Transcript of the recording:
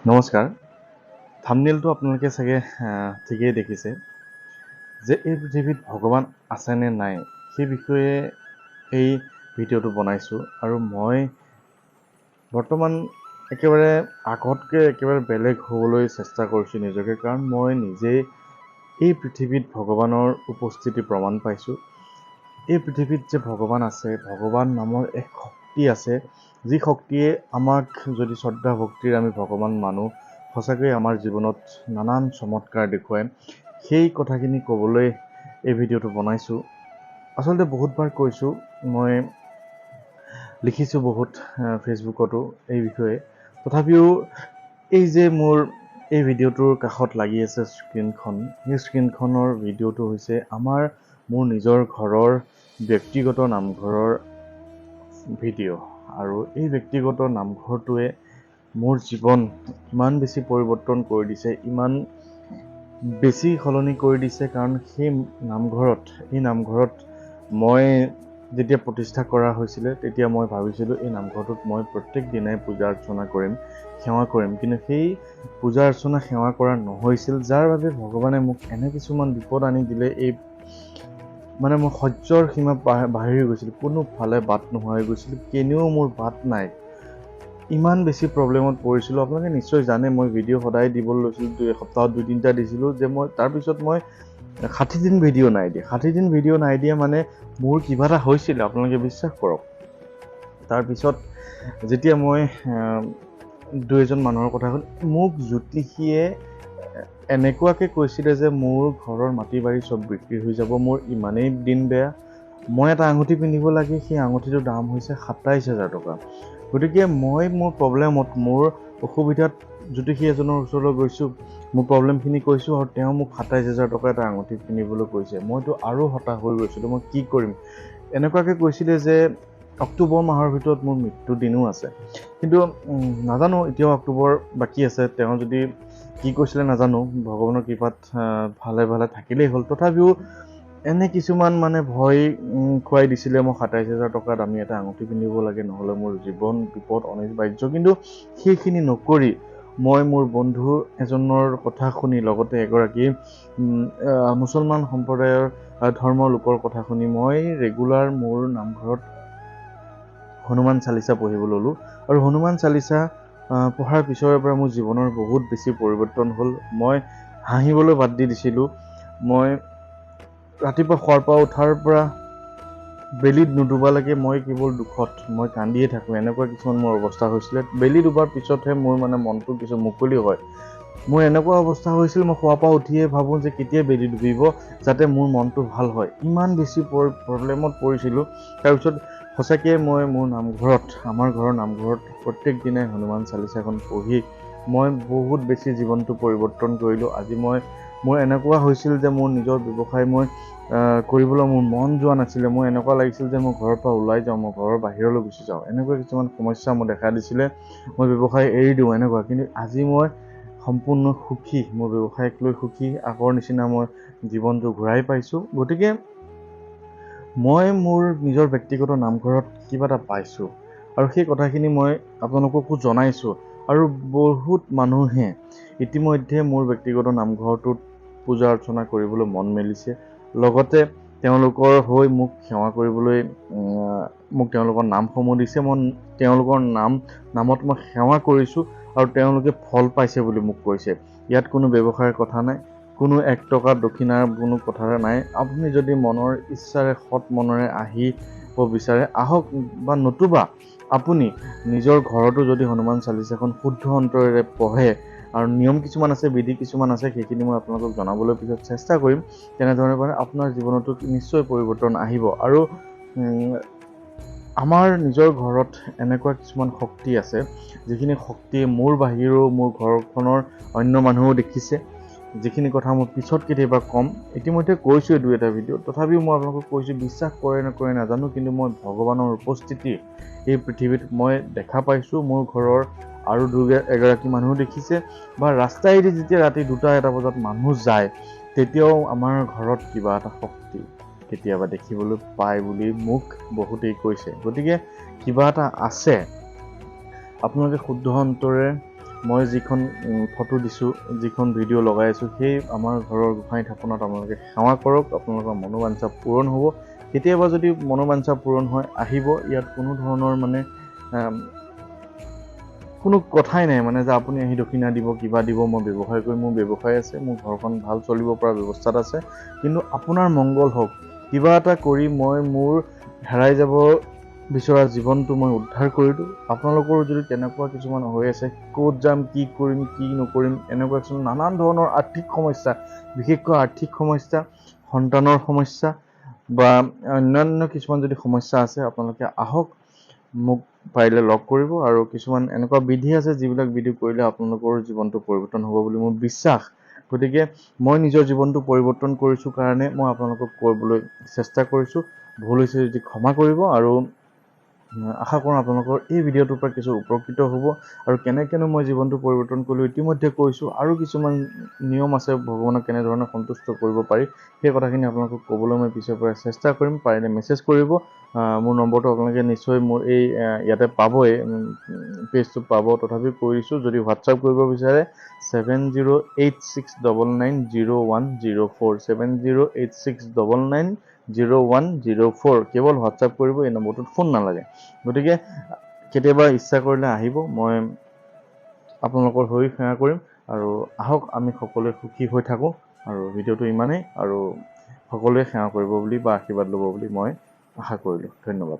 নমস্কাৰ। থাম্বনেইলটো আপোনালোকে চাগে ঠিকেই দেখিছে যে এই পৃথিৱীত ভগৱান আছে নে নাই সেই বিষয়ে এই ভিডিঅ'টো বনাইছোঁ। আৰু মই বৰ্তমান একেবাৰে আগতকৈ একেবাৰে বেলেগ হ'বলৈ চেষ্টা কৰিছোঁ নিজকে, কাৰণ মই নিজেই এই পৃথিৱীত ভগৱানৰ উপস্থিতি প্ৰমাণ পাইছোঁ। এই পৃথিৱীত যে ভগৱান আছে, ভগৱান নামৰ এক শক্তি আছে, যি শক্তিয়ে আমাক যদি শ্ৰদ্ধা ভক্তিৰ আমি ভগৱান মানো, সঁচাকৈয়ে আমাৰ জীৱনত নানান চমৎকাৰ দেখুৱায়। সেই কথাখিনি ক'বলৈ এই ভিডিঅ'টো বনাইছোঁ। আচলতে বহুতবাৰ কৈছোঁ, মই লিখিছোঁ বহুত ফেচবুকতো এই বিষয়ে। তথাপিও এই যে মোৰ এই ভিডিঅ'টোৰ কাষত লাগি আছে স্ক্ৰীনখন, সেই স্ক্ৰীনখনৰ ভিডিঅ'টো হৈছে মোৰ নিজৰ ঘৰৰ ব্যক্তিগত নামঘৰৰ ভিডিঅ'। আৰু এই ব্যক্তিগত নামঘৰটোৱে মোৰ জীৱন ইমান বেছি পৰিৱৰ্তন কৰি দিছে, ইমান বেছি সলনি কৰি দিছে, কাৰণ এই নামঘৰত মই যেতিয়া প্ৰতিষ্ঠা কৰা হৈছিলে, তেতিয়া মই ভাবিছিলোঁ এই নামঘৰটোত মই প্ৰত্যেক দিনাই পূজা অৰ্চনা কৰিম, সেৱা কৰিম। কিন্তু সেই পূজা অৰ্চনা সেৱা কৰা নহৈছিল, যাৰ বাবে ভগৱানে মোক এনে কিছুমান বিপদ আনি দিলে, মই সহ্যৰ সীমা বাহিৰ গৈছিল, কোনোফালে বাট নোহোৱা হৈ গৈছিল, কেনিও মোৰ বাট নাই, ইমান বেছি প্ৰব্লেমত পৰিছিলোঁ। আপোনালোকে নিশ্চয় জানে, মই ভিডিঅ' সদায় দিবলৈ লৈছিলোঁ, এসপ্তাহত 2-3টা দিছিলোঁ, যে তাৰপিছত মই 60 দিন ভিডিঅ' নাই দিয়া। 60 দিন ভিডিঅ' নাই দিয়া মানে মোৰ কিবা এটা হৈছিলে, আপোনালোকে বিশ্বাস কৰক। তাৰপিছত যেতিয়া মই 2-এজন মানুহৰ কথা শুনি, মোক জ্যোতিষীয়ে এনেকুৱাকৈ কৈছিলে যে মোৰ ঘৰৰ মাটি বাৰী চব বিক্ৰী হৈ যাব, মোৰ ইমানেই দিন বেয়া। মই এটা আঙুঠি পিন্ধিব লাগে, সেই আঙুঠিটোৰ দাম হৈছে 27,000 টকা। গতিকে মই মোৰ প্ৰব্লেমত, মোৰ অসুবিধাত জ্যোতিষী এজনৰ ওচৰলৈ গৈছোঁ, মোৰ প্ৰব্লেমখিনি কৈছোঁ, আৰু তেওঁ মোক 27,000 টকা এটা আঙুঠি কিনিবলৈ কৈছে। মইতো আৰু হতাশ হৈ গৈছিলোঁ, মই কি কৰিম। এনেকুৱাকৈ কৈছিলে যে অক্টোবৰ মাহৰ ভিতৰত মোৰ মৃত্যুৰ দিনো আছে। কিন্তু নাজানো, এতিয়াও অক্টোবৰ বাকী আছে। তেওঁ যদি কি কৈছিলে নাজানো, ভগৱানৰ কৃপাত ভালে ভালে থাকিলেই হ'ল। তথাপিও এনে কিছুমান ভয় খুৱাই দিছিলে, মই 27,000 টকা দামী এটা আঙুঠি পিন্ধিব লাগে, নহ'লে মোৰ জীৱন বিপদ অনিবাৰ্য। কিন্তু সেইখিনি নকৰি মই মোৰ বন্ধু এজনৰ কথা শুনি, লগতে এগৰাকী মুছলমান সম্প্ৰদায়ৰ ধৰ্মৰ লোকৰ কথা শুনি, মই ৰেগুলাৰ মোৰ নামঘৰত হনুমান চালিচা পঢ়িব ল'লোঁ। আৰু হনুমান চালিচা পঢ়াৰ পিছৰে পৰা মোৰ জীৱনৰ বহুত বেছি পৰিৱৰ্তন হ'ল। মই হাঁহিবলৈ বাদ দি দিছিলোঁ। মই ৰাতিপুৱা শুৱাৰ পৰা উঠাৰ পৰা বেলিত নুডুবালৈকে মই কেৱল দুখত, মই কান্দিয়ে থাকোঁ, এনেকুৱা কিছুমান মোৰ অৱস্থা হৈছিলে। বেলি ডুবাৰ পিছতহে মোৰ মনটো কিছু মুকলি হয়। মোৰ এনেকুৱা অৱস্থা হৈছিল, মই শুৱাৰ পৰা উঠিয়ে ভাবোঁ যে কেতিয়া বেলি ডুবিব, যাতে মোৰ মনটো ভাল হয়। ইমান বেছি প্ৰব্লেমত পৰিছিলোঁ। তাৰপিছত সঁচাকৈ মই মোৰ নামঘৰত, আমাৰ ঘৰৰ নামঘৰত প্ৰত্যেক দিনাই হনুমান চালিচাখন পঢ়ি মই বহুত বেছি জীৱনটো পৰিৱৰ্তন কৰিলোঁ। আজি মোৰ এনেকুৱা হৈছিল যে মোৰ নিজৰ ব্যৱসায় মই কৰিবলৈ মোৰ মন যোৱা নাছিলে। মোৰ এনেকুৱা লাগিছিল যে মই ঘৰৰ পৰা ওলাই যাওঁ, মই ঘৰৰ বাহিৰলৈ গুচি যাওঁ। এনেকুৱা কিছুমান সমস্যা মোৰ দেখা দিছিলে, মই ব্যৱসায় এৰি দিওঁ এনেকুৱা। কিন্তু আজি মই সম্পূৰ্ণ সুখী, মোৰ ব্যৱসায়ক লৈ সুখী, আগৰ নিচিনা মই জীৱনটো ঘূৰাই পাইছোঁ। গতিকে মই মোৰ নিজৰ ব্যক্তিগত নামঘৰত কিবা এটা পাইছোঁ, আৰু সেই কথাখিনি মই আপোনালোককো জনাইছোঁ। আৰু বহুত মানুহে ইতিমধ্যে মোৰ ব্যক্তিগত নামঘৰটোত পূজা অৰ্চনা কৰিবলৈ মন মেলিছে, লগতে তেওঁলোকৰ হৈ মোক সেৱা কৰিবলৈ মোক তেওঁলোকৰ নামসমূহ দিছে। মই তেওঁলোকৰ নামত মই সেৱা কৰিছোঁ, আৰু তেওঁলোকে ফল পাইছে বুলি মোক কৈছে। ইয়াত কোনো ব্যৱসায়ৰ কথা নাই, কোনো 1 টকা দক্ষিণাৰ কোনো কথা নাই। আপুনি যদি মনৰ ইচ্ছাৰে সৎ মনেৰে আহিব বিচাৰে, আহক, বা নতুবা আপুনি নিজৰ ঘৰতো যদি হনুমান চালিচাখন শুদ্ধ অন্তৰেৰে পঢ়ে, আৰু নিয়ম কিছুমান আছে, বিধি কিছুমান আছে, সেইখিনি মই আপোনালোকক জনাবলৈ পিছত চেষ্টা কৰিম। তেনেধৰণে পাৰে আপোনাৰ জীৱনতো নিশ্চয় পৰিৱৰ্তন আহিব। আৰু আমাৰ নিজৰ ঘৰত এনেকুৱা কিছুমান শক্তি আছে, যিখিনি শক্তিয়ে মোৰ বাহিৰেও মোৰ ঘৰখনৰ অন্য মানুহো দেখিছে, যিখিনি কথা মই পিছত কেতিয়াবা ক'ম। ইতিমধ্যে কৈছোঁৱে 2-এটা ভিডিঅ', তথাপিও মই আপোনালোকক কৈছোঁ, বিশ্বাস কৰে নকৰে নাজানো, কিন্তু মই ভগৱানৰ উপস্থিতি এই পৃথিৱীত মই দেখা পাইছোঁ। মোৰ ঘৰৰ আৰু এগৰাকী মানুহ দেখিছে, বা ৰাস্তাইদি যেতিয়া ৰাতি 2-এটা বজাত মানুহ যায়, তেতিয়াও আমাৰ ঘৰত কিবা এটা শক্তি কেতিয়াবা দেখিবলৈ পায় বুলি মোক বহুতেই কৈছে। গতিকে কিবা এটা আছে, আপোনালোকে শুদ্ধ অন্তৰে মই যিখন ফটো দিছোঁ, যিখন ভিডিঅ' লগাই আছোঁ, সেই আমাৰ ঘৰৰ গোসাঁই থাপনাত আপোনালোকে সেৱা কৰক, আপোনালোকৰ মনোবাঞ্ছা পূৰণ হ'ব। কেতিয়াবা যদি মনোবাঞ্ছা পূৰণ হয়, আহিব। ইয়াত কোনো ধৰণৰ মানে কোনো কথাই নাই মানে যে আপুনি আহি দক্ষিণা দিব, কিবা দিব। মই ব্যৱসায় কৰিম, মোৰ ব্যৱসায় আছে, মোৰ ঘৰখন ভাল চলিব পৰা ব্যৱস্থাত আছে, কিন্তু আপোনাৰ মংগল হওক। কিবা এটা কৰি মই মোৰ হেৰাই যাব বিচৰা জীৱনটো মই উদ্ধাৰ কৰিলোঁ। আপোনালোকৰো যদি তেনেকুৱা কিছুমান হৈ আছে, ক'ত যাম, কি কৰিম, কি নকৰিম, এনেকুৱা কিছুমান নানান ধৰণৰ আৰ্থিক সমস্যা, বিশেষকৈ আৰ্থিক সমস্যা, সন্তানৰ সমস্যা বা অন্যান্য কিছুমান যদি সমস্যা আছে, আপোনালোকে আহক, মোক পাৰিলে লগ কৰিব। আৰু কিছুমান এনেকুৱা বিধি আছে, যিবিলাক বিধি কৰিলে আপোনালোকৰ জীৱনটো পৰিৱৰ্তন হ'ব বুলি মোৰ বিশ্বাস। গতিকে মই নিজৰ জীৱনটো পৰিৱৰ্তন কৰিছোঁ কাৰণে মই আপোনালোকক কৰিবলৈ চেষ্টা কৰিছোঁ। ভুল হৈছে যদি ক্ষমা কৰিব, আৰু আশা কৰোঁ আপোনালোকৰ এই ভিডিঅ'টোৰ পৰা কিছু উপকৃত হ'ব। আৰু কেনেকৈনো মই জীৱনটো পৰিৱৰ্তন কৰিলোঁ ইতিমধ্যে কৈছোঁ। আৰু কিছুমান নিয়ম আছে ভগৱানক কেনেধৰণে সন্তুষ্ট কৰিব পাৰি, সেই কথাখিনি আপোনালোকক ক'বলৈ মই পিছৰ পৰা চেষ্টা কৰিম। পাৰিলে মেছেজ কৰিব। মোৰ নম্বৰটো আপোনালোকে নিশ্চয় মোৰ এই ইয়াতে পাবই, পেজটোত পাব। তথাপিও কৈ দিছোঁ, যদি হোৱাটছআপ কৰিব বিচাৰে 7086990104, 7086990104, কেৱল হোৱাটছআপ কৰিব। এই নম্বৰটোত ফোন নালাগে। গতিকে কেতিয়াবা ইচ্ছা কৰিলে আহিব, মই আপোনালোকৰ হৈ সেৱা কৰিম। আৰু আহক, আমি সকলোৱে সুখী হৈ থাকোঁ। আৰু ভিডিঅ'টো ইমানেই, আৰু সকলোৱে সেৱা কৰিব বুলি বা আশীৰ্বাদ ল'ব বুলি মই আশা কৰিলোঁ। ধন্যবাদ।